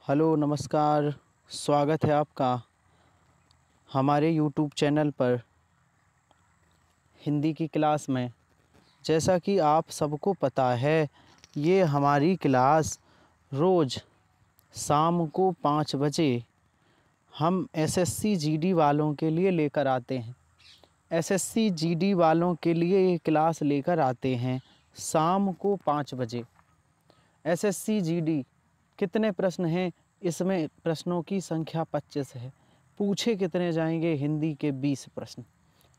Hello नमस्कार। स्वागत है आपका हमारे यूट्यूब चैनल पर हिंदी की क्लास में। जैसा कि आप सबको पता है, ये हमारी क्लास रोज़ शाम को 5 बजे हम एसएससी जीडी वालों के लिए लेकर आते हैं। एसएससी जीडी वालों के लिए ये क्लास लेकर आते हैं शाम को 5 बजे। एसएससी जीडी कितने प्रश्न हैं? इसमें प्रश्नों की संख्या 25 है। पूछे कितने जाएंगे? हिंदी के 20 प्रश्न।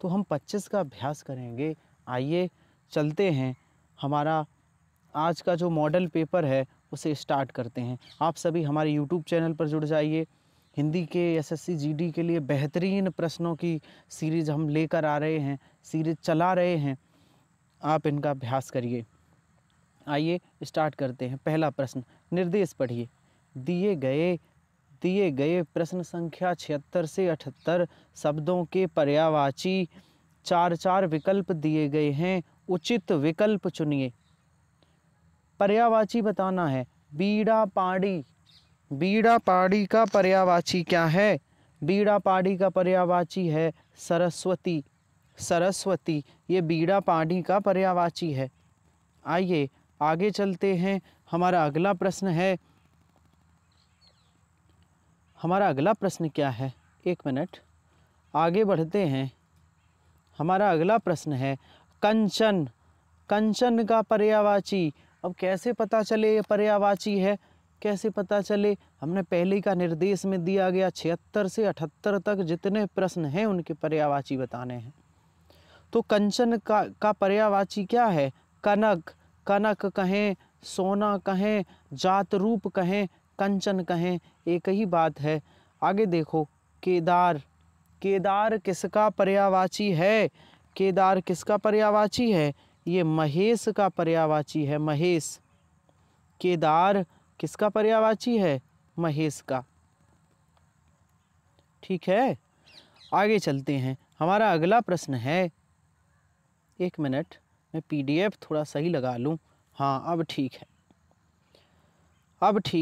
तो हम 25 का अभ्यास करेंगे। आइए चलते हैं, हमारा आज का जो मॉडल पेपर है उसे स्टार्ट करते हैं। आप सभी हमारे यूट्यूब चैनल पर जुड़ जाइए। हिंदी के एसएससी जीडी के लिए बेहतरीन प्रश्नों की सीरीज़ हम लेकर आ रहे हैं, सीरीज़ चला रहे हैं। आप इनका अभ्यास करिए। आइए स्टार्ट करते हैं। पहला प्रश्न, निर्देश पढ़िए। दिए गए प्रश्न संख्या 76 से 78 शब्दों के पर्यायवाची 4 विकल्प दिए गए हैं। उचित विकल्प चुनिए। पर्यायवाची बताना है। बीड़ा पाड़ी का पर्यायवाची क्या है? बीड़ा पाड़ी का पर्यायवाची है सरस्वती। ये बीड़ा पाड़ी का पर्यायवाची है। आइए आगे चलते हैं। हमारा अगला प्रश्न क्या है? एक मिनट, आगे बढ़ते हैं। हमारा अगला प्रश्न है कंचन का पर्यायवाची। अब कैसे पता चले ये पर्यायवाची है? कैसे पता चले? हमने पहले का निर्देश में दिया गया 76 से 78 तक जितने प्रश्न हैं उनके पर्यायवाची बताने हैं। तो कंचन का पर्यायवाची क्या है? कनक कहें, सोना कहें, जात रूप कहें, कंचन कहें, एक ही बात है। आगे देखो, केदार किसका पर्यायवाची है? केदार किसका पर्यायवाची है? ये महेश का पर्यायवाची है। महेश। केदार किसका पर्यायवाची है? महेश का। ठीक है, आगे चलते हैं। हमारा अगला प्रश्न है, एक मिनट, मैं पीडीएफ थोड़ा सही लगा लूं। हाँ, अब ठीक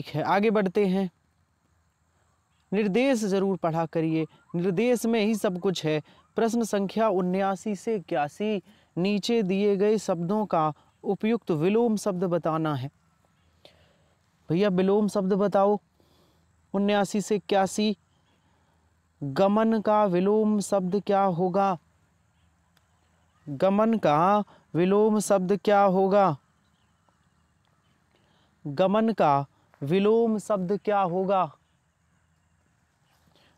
है। आगे बढ़ते हैं। निर्देश जरूर पढ़ा करिए, निर्देश में ही सब कुछ है। प्रश्न संख्या 79 से 81 नीचे दिए गए शब्दों का उपयुक्त विलोम शब्द बताना है। भैया विलोम शब्द बताओ। 79 से 81 गमन का विलोम शब्द क्या होगा? गमन का विलोम शब्द क्या होगा? गमन का विलोम शब्द क्या होगा?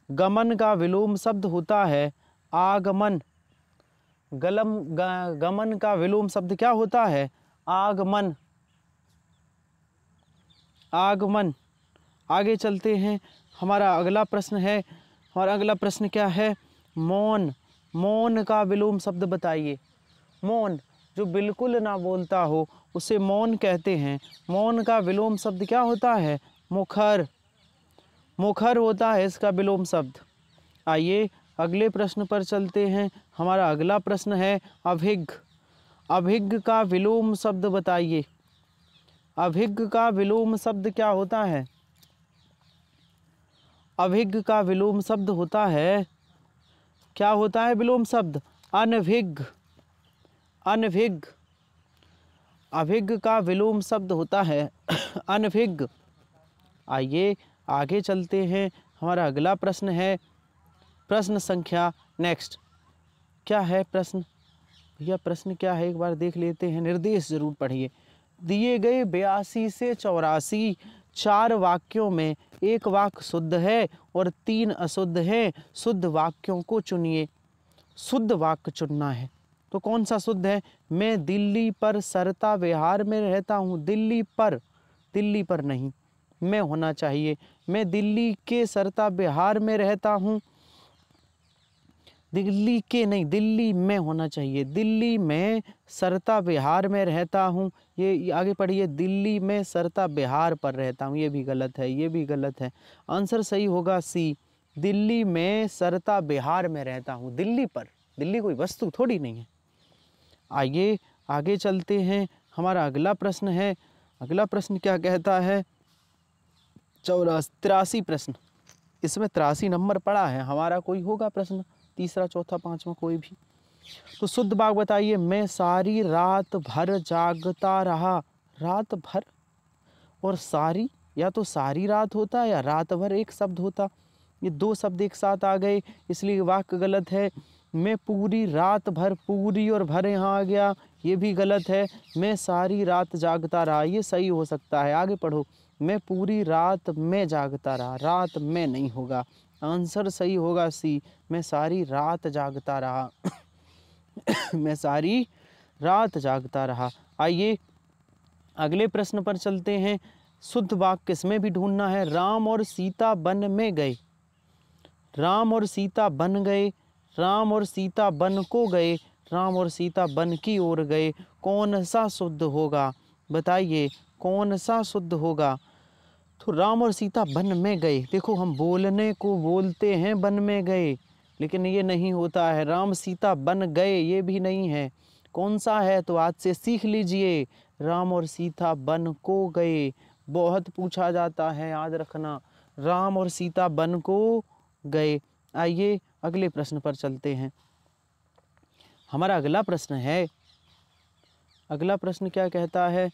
गमन का विलोम शब्द होता है आगमन। गमन का विलोम शब्द क्या होता है? आगमन। आगे चलते हैं। हमारा अगला प्रश्न क्या है? मौन का विलोम शब्द बताइए। मौन, जो बिल्कुल ना बोलता हो उसे मौन कहते हैं। मौन का विलोम शब्द क्या होता है? मुखर होता है इसका विलोम शब्द। आइए अगले प्रश्न पर चलते हैं। हमारा अगला प्रश्न है अभिज्ञ का विलोम शब्द बताइए। अभिज्ञ का विलोम शब्द क्या होता है? अभिज्ञ का विलोम शब्द होता है, क्या होता है विलोम शब्द? अनभिज्ञ। अभिज्ञ का विलोम शब्द होता है अनभिज्ञ। आइए आगे चलते हैं। हमारा अगला प्रश्न है प्रश्न संख्या नेक्स्ट। क्या है प्रश्न? भैया प्रश्न क्या है एक बार देख लेते हैं। निर्देश जरूर पढ़िए। दिए गए 82 से 84 4 वाक्यों में एक वाक्य शुद्ध है और 3 अशुद्ध है। शुद्ध वाक्यों को चुनिए। शुद्ध वाक्य चुनना है। तो कौन सा शुद्ध है? मैं दिल्ली पर सरता विहार में रहता हूँ। दिल्ली पर नहीं, मैं होना चाहिए। मैं दिल्ली के सरता विहार में रहता हूँ। दिल्ली के नहीं, दिल्ली में होना चाहिए। दिल्ली में सरता विहार में रहता हूँ। ये आगे पढ़िए, दिल्ली में सरता विहार पर रहता हूँ। ये भी गलत है। आंसर सही होगा सी, दिल्ली में सरता विहार में रहता हूँ। दिल्ली कोई वस्तु थोड़ी नहीं है। आइए आगे चलते हैं। हमारा अगला प्रश्न क्या कहता है? 84 83 प्रश्न, इसमें 83 नंबर पड़ा है। हमारा कोई होगा प्रश्न तीसरा चौथा पांचवा कोई भी। तो शुद्ध वाक्य बताइए। मैं सारी रात भर जागता रहा। रात भर और सारी, या तो सारी रात होता या रात भर एक शब्द होता। ये दो शब्द एक साथ आ गए इसलिए वाक्य गलत है। मैं पूरी रात भर, पूरी और भर यहाँ आ गया, ये भी गलत है। मैं सारी रात जागता रहा, ये सही हो सकता है। आगे पढ़ो। मैं पूरी रात में जागता रहा, रात में नहीं होगा। आंसर सही होगा सी, मैं सारी रात जागता रहा। मैं सारी रात जागता रहा। आइए अगले प्रश्न पर चलते हैं। शुद्ध वाक्य किसमें भी ढूंढना है। राम और सीता वन में गए। राम और सीता वन गए, राम और सीता वन को गए, राम और सीता वन की ओर गए। कौन सा शुद्ध होगा बताइए, कौन सा शुद्ध होगा। तो राम और सीता वन में गए। देखो हम बोलने को बोलते हैं वन में गए, लेकिन ये नहीं होता है। राम सीता वन गए ये भी नहीं है। कौन सा है तो आज से सीख लीजिए। राम और सीता वन को गए, बहुत पूछा जाता है, याद रखना। राम और सीता वन को गए। आइए अगले प्रश्न पर चलते हैं। हमारा अगला प्रश्न है, अगला प्रश्न क्या कहता है।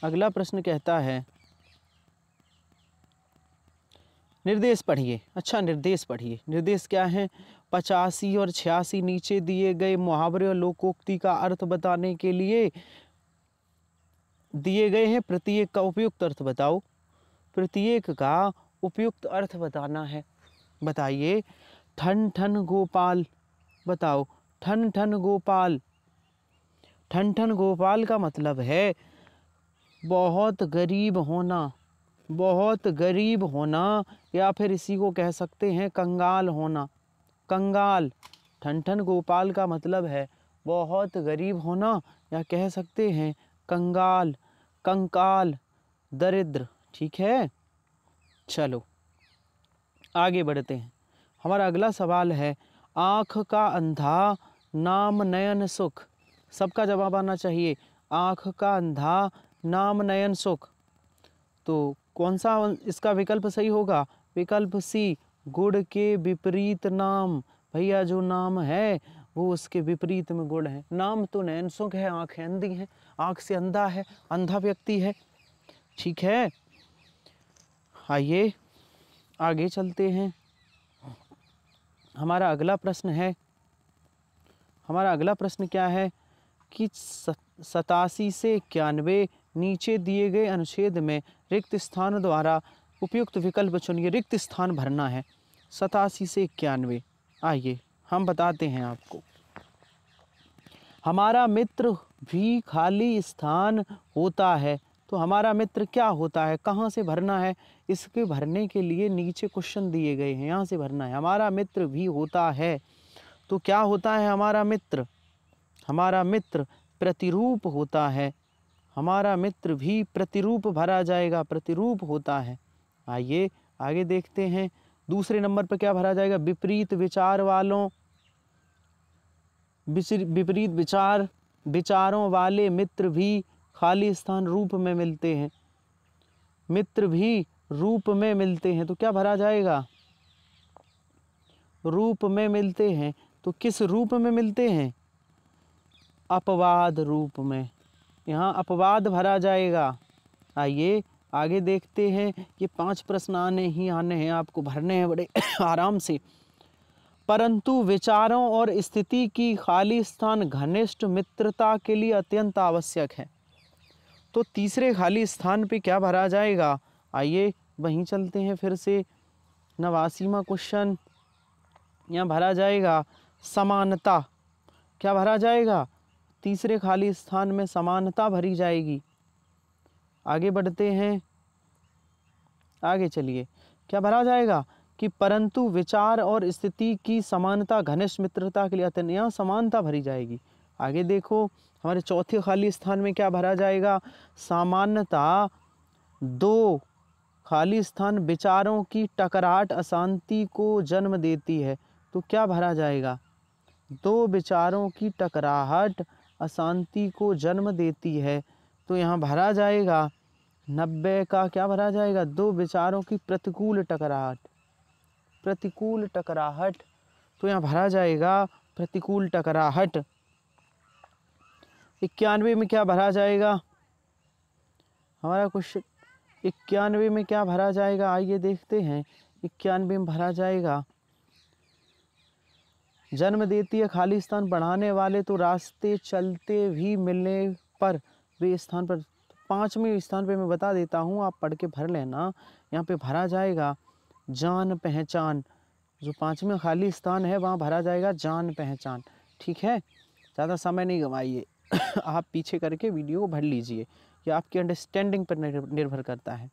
अगला प्रश्न कहता है, निर्देश पढ़िए। अच्छा निर्देश पढ़िए। निर्देश क्या है। 85 और 86 नीचे दिए गए मुहावरे और लोकोक्ति का अर्थ बताने के लिए दिए गए हैं। प्रत्येक का उपयुक्त अर्थ बताओ। प्रत्येक का उपयुक्त अर्थ बताना है। बताइए। ठन ठन गोपाल, बताओ। ठन ठन गोपाल, ठन ठन गोपाल का मतलब है बहुत गरीब होना, बहुत गरीब होना, या फिर इसी को कह सकते हैं कंगाल होना। कंगाल। ठन ठन गोपाल का मतलब है बहुत गरीब होना, या कह सकते हैं कंगाल, कंकाल, दरिद्र। ठीक है, चलो आगे बढ़ते हैं। हमारा अगला सवाल है, आँख का अंधा नाम नयन सुख। सबका जवाब आना चाहिए। आँख का अंधा नाम नयन सुख। तो कौन सा इसका विकल्प सही होगा। विकल्प सी, गुड़ के विपरीत नाम। भैया जो नाम है वो उसके विपरीत में गुड़ है। नाम तो नयन सुख है, आँखें अंधी हैं, आँख से अंधा है, अंधा व्यक्ति है। ठीक है, आइए आगे चलते हैं। हमारा अगला प्रश्न है, हमारा अगला प्रश्न क्या है कि 87 से 91 नीचे दिए गए अनुच्छेद में रिक्त स्थान द्वारा उपयुक्त विकल्प चुनिए। रिक्त स्थान भरना है 87 से 91। आइए हम बताते हैं आपको। हमारा मित्र भी खाली स्थान होता है। तो हमारा मित्र क्या होता है, कहाँ से भरना है। इसके भरने के लिए नीचे क्वेश्चन दिए गए हैं, यहाँ से भरना है। हमारा मित्र भी होता है, तो क्या होता है हमारा मित्र। हमारा मित्र प्रतिरूप होता है। हमारा मित्र भी प्रतिरूप भरा जाएगा, प्रतिरूप होता है। आइए आगे देखते हैं। दूसरे नंबर पर क्या भरा जाएगा। विपरीत विचार वालों, विपरीत विचारों वाले मित्र भी खाली स्थान रूप में मिलते हैं। मित्र भी रूप में मिलते हैं, तो क्या भरा जाएगा। रूप में मिलते हैं, तो किस रूप में मिलते हैं। अपवाद रूप में। यहाँ अपवाद भरा जाएगा। आइए आगे देखते हैं। ये 5 प्रश्न आने ही आने हैं, आपको भरने हैं बड़े आराम से। परंतु विचारों और स्थिति की खाली स्थान घनिष्ठ मित्रता के लिए अत्यंत आवश्यक है। तो तीसरे खाली स्थान पे क्या भरा जाएगा। आइए वहीं चलते हैं फिर से। 89वां क्वेश्चन, यहाँ भरा जाएगा समानता। क्या भरा जाएगा। तीसरे खाली स्थान में समानता भरी जाएगी। आगे बढ़ते हैं, आगे चलिए। क्या भरा जाएगा कि परंतु विचार और स्थिति की समानता घनिष्ठ मित्रता के लिए अत्यंत, यहाँ समानता भरी जाएगी। आगे देखो हमारे चौथे खाली स्थान में क्या भरा जाएगा। सामान्यता। 2 खाली स्थान विचारों की टकराहट अशांति को जन्म देती है, तो क्या भरा जाएगा। 2 विचारों की टकराहट अशांति को जन्म देती है, तो यहाँ भरा जाएगा 90 का क्या भरा जाएगा? दो विचारों की प्रतिकूल टकराहट, प्रतिकूल टकराहट, तो यहाँ भरा जाएगा प्रतिकूल टकराहट। 91 में क्या भरा जाएगा हमारा क्वेश्चन? 91 में क्या भरा जाएगा? आइए देखते हैं। 91 में भरा जाएगा जन्म देती है खाली स्थान बढ़ाने वाले तो रास्ते चलते भी मिलने पर वे स्थान पर। 5वें स्थान पे मैं बता देता हूँ, आप पढ़ के भर लेना। यहाँ पे भरा जाएगा जान पहचान। जो 5वां खाली स्थान है वहाँ भरा जाएगा जान पहचान। ठीक है, ज़्यादा समय नहीं गवाइए आप पीछे करके वीडियो को भर लीजिए, ये आपकी अंडरस्टैंडिंग पर निर्भर करता है।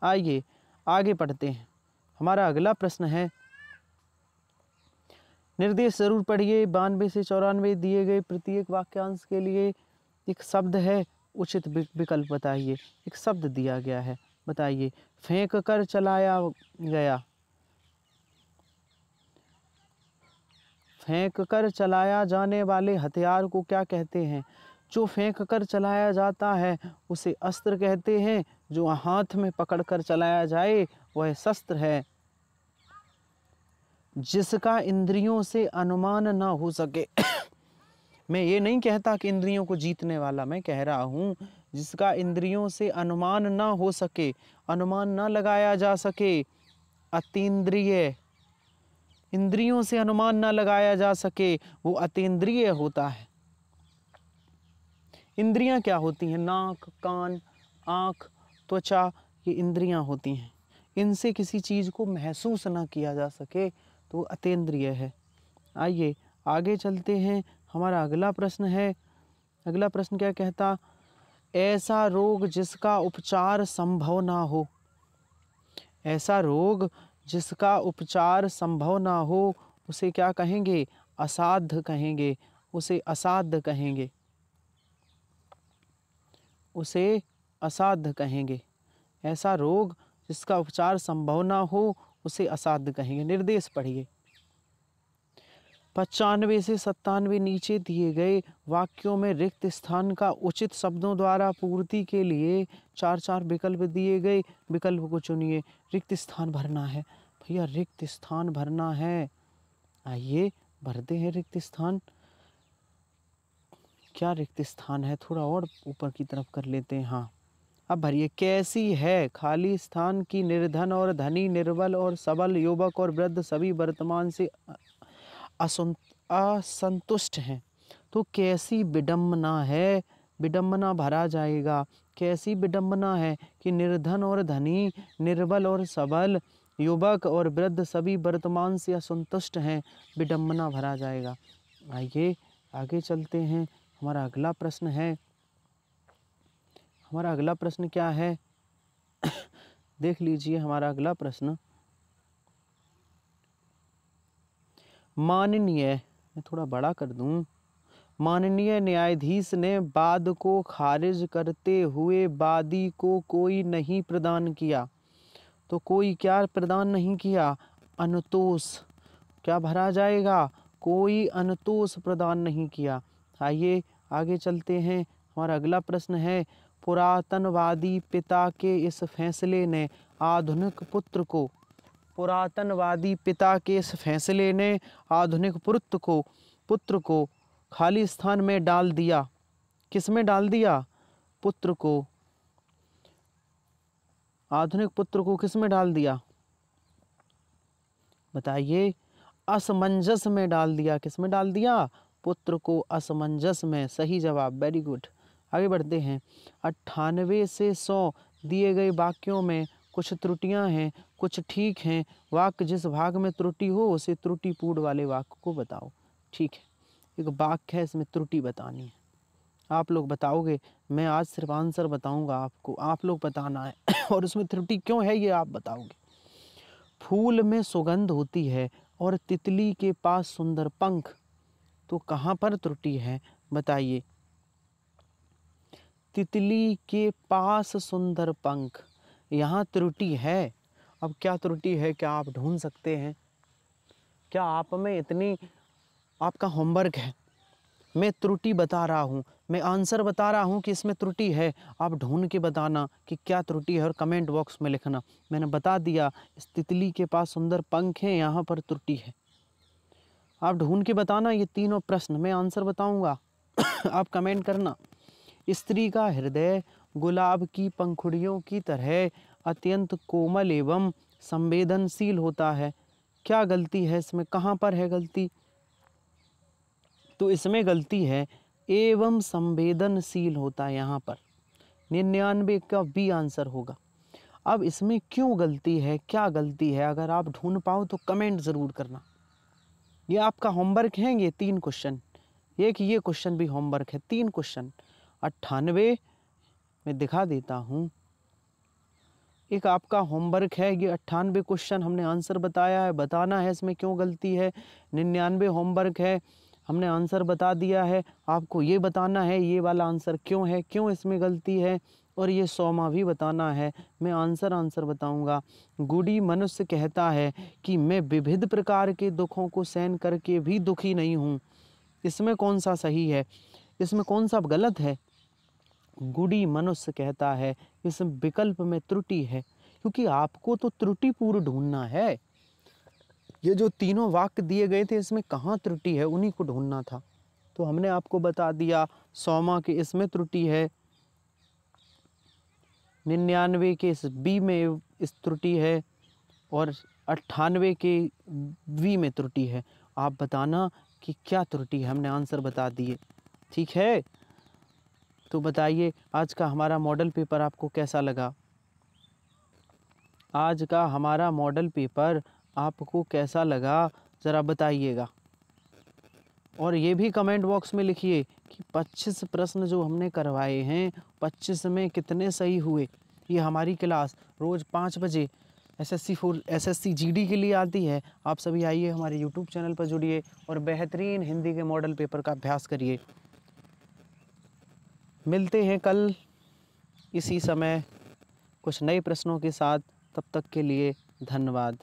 आइए आगे पढ़ते हैं। हमारा अगला प्रश्न है, निर्देश जरूर पढ़िए। 92 से 94 दिए गए प्रत्येक वाक्यांश के लिए एक शब्द है, उचित विकल्प बताइए। एक शब्द दिया गया है, बताइए। फेंक कर चलाया गया, फेंक कर चलाया जाने वाले हथियार को क्या कहते हैं? जो फेंक कर चलाया जाता है उसे अस्त्र कहते हैं, जो हाथ में पकड़ कर चलाया जाए वह शस्त्र है। जिसका इंद्रियों से अनुमान ना हो सके मैं ये नहीं कहता कि इंद्रियों को जीतने वाला, मैं कह रहा हूँ जिसका इंद्रियों से अनुमान ना हो सके, अनुमान ना लगाया जा सके, अतीन्द्रिय, इंद्रियों से अनुमान ना लगाया जा सके, वो अतीन्द्रिय होता है। इंद्रियां क्या होती हैं? नाक, कान, आँख, त्वचा, ये इंद्रियां होती हैं। इनसे किसी चीज़ को महसूस ना किया जा सके तो वो अतीन्द्रिय है। आइए आगे चलते हैं। हमारा अगला प्रश्न है, अगला प्रश्न क्या कहता? ऐसा रोग जिसका उपचार संभव ना हो, ऐसा रोग जिसका उपचार संभव ना हो उसे क्या कहेंगे? असाध्य कहेंगे, उसे असाध्य कहेंगे, उसे असाध्य कहेंगे। ऐसा रोग जिसका उपचार संभव ना हो उसे असाध्य कहेंगे। निर्देश पढ़िए। 95 से 97 नीचे दिए गए वाक्यों में रिक्त स्थान का उचित शब्दों द्वारा पूर्ति के लिए 4 विकल्प दिए गए, विकल्प को चुनिए। रिक्त स्थान भरना है भैया, रिक्त स्थान भरना है। आइए भरते हैं रिक्त स्थान। क्या रिक्त स्थान है? थोड़ा और ऊपर की तरफ कर लेते हैं। हाँ, अब भरिए। कैसी है खाली स्थान की निर्धन और धनी, निर्बल और सबल, युवक और वृद्ध सभी वर्तमान से असंतुष्ट हैं। तो कैसी विडम्बना है, विडम्बना भरा जाएगा। कैसी विडम्बना है कि निर्धन और धनी, निर्बल और सबल, युवक और वृद्ध सभी वर्तमान से असंतुष्ट हैं, विडम्बना भरा जाएगा। आइए आगे चलते हैं। हमारा अगला प्रश्न है, हमारा अगला प्रश्न क्या है देख लीजिए। हमारा अगला प्रश्न, माननीय, मैं थोड़ा बड़ा कर दूं, माननीय न्यायाधीश ने वाद को खारिज करते हुए वादी को कोई नहीं प्रदान किया। तो कोई क्या प्रदान नहीं किया? अनुतोष। क्या भरा जाएगा? कोई अनुतोष प्रदान नहीं किया। आइए आगे चलते हैं। हमारा अगला प्रश्न है, पुरातनवादी पिता के इस फैसले ने आधुनिक पुत्र को, पुरातनवादी पिता के इस फैसले ने आधुनिक पुत्र को खाली स्थान में डाल दिया। किस में डाल दिया? पुत्र को, आधुनिक पुत्र को किस में डाल दिया? बताइए। असमंजस में डाल दिया। किस में डाल दिया? पुत्र को असमंजस में। सही जवाब, वेरी गुड। आगे बढ़ते हैं। 98 से 100 दिए गए वाक्यों में कुछ त्रुटियां हैं, कुछ ठीक हैं। वाक्य जिस भाग में त्रुटि हो उसे त्रुटिपूर्ण वाले वाक्य को बताओ। ठीक है, एक वाक्य है, इसमें त्रुटि बतानी है। आप लोग बताओगे, मैं आज सिर्फ आंसर बताऊंगा आपको, आप लोग बताना है और उसमें त्रुटि क्यों है ये आप बताओगे। फूल में सुगंध होती है और तितली के पास सुंदर पंख, तो कहाँ पर त्रुटि है बताइए। तितली के पास सुंदर पंख, यहाँ त्रुटि है। अब क्या त्रुटि है, क्या आप ढूंढ सकते हैं? क्या आप में इतनी, आपका होमवर्क है, मैं त्रुटि बता रहा हूँ, मैं आंसर बता रहा हूँ कि इसमें त्रुटि है। आप ढूंढ के बताना कि क्या त्रुटि है और कमेंट बॉक्स में लिखना। मैंने बता दिया, इस तितली के पास सुंदर पंख हैं, यहाँ पर त्रुटि है। आप ढूंढ के बताना ये तीनों प्रश्न, मैं आंसर बताऊंगा। आप कमेंट करना। स्त्री का हृदय गुलाब की पंखुड़ियों की तरह अत्यंत कोमल एवं संवेदनशील होता है। क्या गलती है इसमें, कहाँ पर है गलती? तो इसमें गलती है एवं संवेदनशील होता है, यहाँ पर 99 का बी आंसर होगा। अब इसमें क्यों गलती है, क्या गलती है, अगर आप ढूंढ पाओ तो कमेंट ज़रूर करना। ये आपका होमवर्क है, ये 3 क्वेश्चन, एक ये क्वेश्चन भी होमवर्क है, 3 क्वेश्चन। 98 मैं दिखा देता हूँ, एक आपका होमवर्क है, ये 98 क्वेश्चन हमने आंसर बताया है, बताना है इसमें क्यों गलती है। 99 होमवर्क है, हमने आंसर बता दिया है, आपको ये बताना है ये वाला आंसर क्यों है, क्यों इसमें गलती है, और ये 100वां भी बताना है। मैं आंसर बताऊंगा। गुडी मनुष्य कहता है कि मैं विविध प्रकार के दुखों को सहन करके भी दुखी नहीं हूँ। इसमें कौन सा सही है, इसमें कौन सा गलत है? गुडी मनुष्य कहता है, इस विकल्प में त्रुटि है, क्योंकि आपको तो त्रुटिपूर्ण ढूंढना है। ये जो तीनों वाक्य दिए गए थे इसमें कहाँ त्रुटि है, उन्हीं को ढूंढना था। तो हमने आपको बता दिया 100वां के इसमें त्रुटि है, 99 के इस बी में इस त्रुटि है, और 98 के वी में त्रुटि है। आप बताना कि क्या त्रुटि है, हमने आंसर बता दिए। ठीक है, तो बताइए आज का हमारा मॉडल पेपर आपको कैसा लगा? आज का हमारा मॉडल पेपर आपको कैसा लगा, ज़रा बताइएगा। और ये भी कमेंट बॉक्स में लिखिए कि 25 प्रश्न जो हमने करवाए हैं 25 में कितने सही हुए। ये हमारी क्लास रोज़ 5 बजे SSC GD के लिए आती है। आप सभी आइए, हमारे यूट्यूब चैनल पर जुड़िए और बेहतरीन हिंदी के मॉडल पेपर का अभ्यास करिए। मिलते हैं कल इसी समय कुछ नए प्रश्नों के साथ। तब तक के लिए धन्यवाद।